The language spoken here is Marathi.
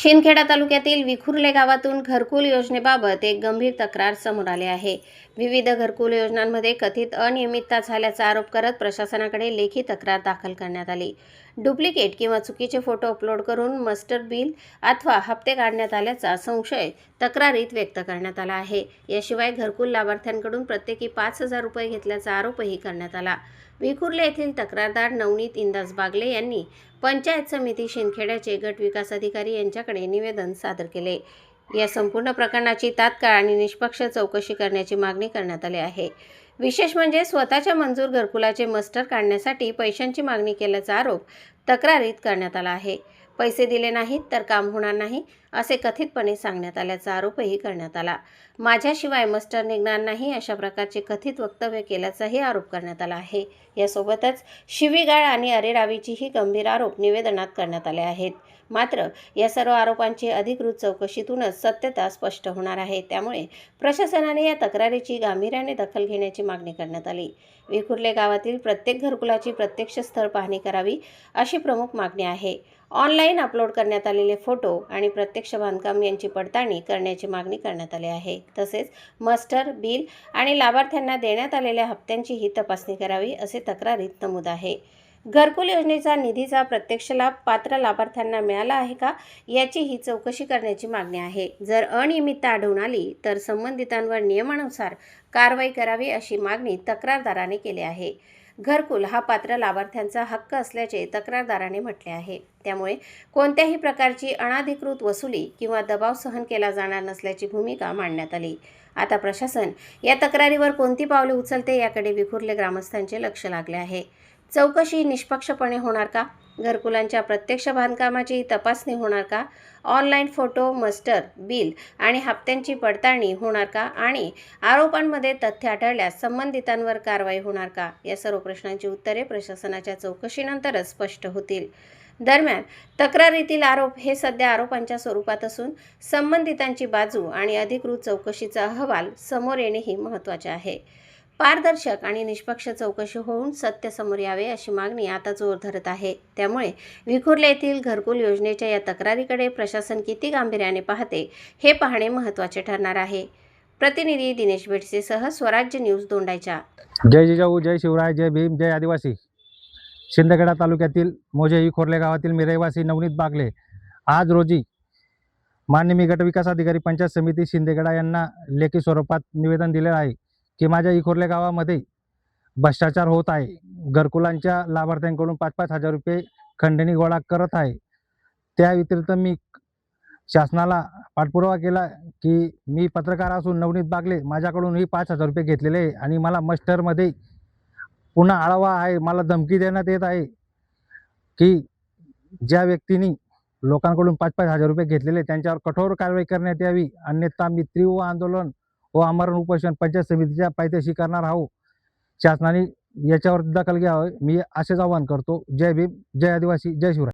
शिंदखेडा तालुक्यातील विखुर्ले गावातून घरकुल योजनेबाबत एक गंभीर तक्रार समोर आली आहे। विविध घरकुल योजनांमध्ये कथित अनियमितता झाल्याचा आरोप करत प्रशासनाकडे लेखी तक्रार दाखल करण्यात आली। डुप्लिकेट किंवा चुकीचे फोटो अपलोड करून मास्टर बिल अथवा हप्ते काढण्यात आल्याचा संशय तक्रारीत व्यक्त करण्यात आला आहे। याशिवाय घरकुल लाभार्थ्यांकडून प्रत्येकी 5,000 रुपये घेतल्याचा आरोपही करण्यात आला। विखुर्ले येथील तक्रारदार नवनीत इंदास बागले यांनी पंचायत समिती शिंदखेड्याचे गट विकास अधिकारी यांच्याकडे निवेदन सादर केले। या संपूर्ण प्रकरणाची तात्काळ आणि निष्पक्ष चौकशी करण्याची मागणी करण्यात आली आहे। विशेष म्हणजे स्वतःच्या मंजूर घरकुलाचे मास्टर काढण्यासाठी पैशांची मागणी केल्याचा आरोप तक्रारीत करण्यात आला आहे। पैसे दिले नाहीत तर काम होणार नाही असे कथितपणे सांगण्यात आल्याचा आरोपही करण्यात आला। माझ्याशिवाय मास्टर निघणार नाही अशा प्रकारचे कथित वक्तव्य केल्याचाही आरोप करण्यात आला आहे। यासोबतच शिवीगाळ आणि अरेरावीचीही गंभीर आरोप निवेदनात करण्यात आले आहेत। मात्र या सर्व आरोपांची अधिकृत चौकशीतूनच सत्यता स्पष्ट होणार आहे। त्यामुळे प्रशासनाने या तक्रारीची गांभीर्याने दखल घेण्याची मागणी करण्यात आली। विखुर्ले गावातील प्रत्येक घरकुलाची प्रत्यक्ष स्थळ पाहणी करावी अशी प्रमुख मागणी आहे। ऑनलाईन अपलोड करण्यात आलेले फोटो आणि प्रत्यक्ष बांधकाम यांची पडताळणी करण्याची मागणी करण्यात आली आहे। तसेच मास्टर बिल आणि लाभार्थ्यांना देण्यात आलेल्या हप्त्यांचीही तपासणी करावी असे तक्रारीत नमूद आहे। घरकुल योजनेचा निधीचा प्रत्यक्ष लाभ पात्र लाभार्थ्यांना मिळाला आहे का याचीही चौकशी करण्याची मागणी आहे। जर अनियमितता आढळून आली तर संबंधितांवर नियमानुसार कारवाई करावी अशी मागणी तक्रारदाराने केली आहे। घरकुल हा पात्र लाभार्थ्यांचा हक्क असल्याचे तक्रारदाराने म्हटले आहे। त्यामुळे कोणत्याही प्रकारची अनधिकृत वसुली किंवा दबाव सहन केला जाणार नसल्याची भूमिका मांडण्यात आली। आता प्रशासन या तक्रारीवर कोणती पावले उचलते याकडे विखुर्ले ग्रामस्थांचे लक्ष लागले आहे। चौकशी निष्पक्षपणे होणार का? घरकुलांच्या प्रत्यक्ष बांधकामाची तपासणी होणार का? ऑनलाईन फोटो, मास्टर बिल आणि हप्त्यांची पडताळणी होणार का? आणि आरोपांमध्ये तथ्य आढळल्यास संबंधितांवर कारवाई होणार का? या सर्व प्रश्नांची उत्तरे प्रशासनाच्या चौकशीनंतरच स्पष्ट होतील। दरम्यान तक्रारीतील आरोप हे सध्या आरोपांच्या स्वरूपात असून संबंधितांची बाजू आणि अधिकृत चौकशीचा अहवाल समोर येणेही महत्त्वाचे आहे। पारदर्शक आणि निष्पक्ष चौकशी होऊन सत्य समोर यावे अशी मागणी आता जोर धरत आहे। त्यामुळे विखुर्ले येथील घरकुल योजनेच्या या तक्रारीकडे प्रशासन किती गांभीर्याने पाहते हे पाहणे महत्त्वाचे ठरणार आहे। प्रतिनिधी दिनेश बेडसेसह स्वराज्य न्यूज दोंडाईचा। जय जिजाऊ, जय शिवराय, जय भीम, जय आदिवासी। शिंदखेडा तालुक्यातील मोजे विखुर्ले गावातील मी रहिवासी नवनीत बागले आज रोजी माननीय गट विकास अधिकारी पंचायत समिती शिंदखेडा यांना लेखी स्वरूपात निवेदन दिले आहे की माझ्या विखुर्ले गावामध्ये भ्रष्टाचार होत आहे। घरकुलांच्या लाभार्थ्यांकडून 5-5 हजार रुपये खंडणी गोळा करत आहे। त्या व्यतिरिक्त मी शासनाला पाठपुरावा केला की मी पत्रकार असून नवनीत बागले माझ्याकडूनही 5,000 रुपये घेतलेले आहे आणि मला मास्टरमध्ये पुन्हा आळवा आहे। मला धमकी देण्यात येत आहे की ज्या व्यक्तींनी लोकांकडून 5-5 हजार रुपये घेतलेले त्यांच्यावर कठोर कारवाई करण्यात यावी, अन्यथा मी तीव्र आंदोलन व आमरण उपोषण पंचायत समितीच्या पायथ्याशी करणार आहोत। शासनाने याच्यावर दखल घ्यावी मी असेच आवाहन करतो। जय भीम, जय आदिवासी, जय शिवराय।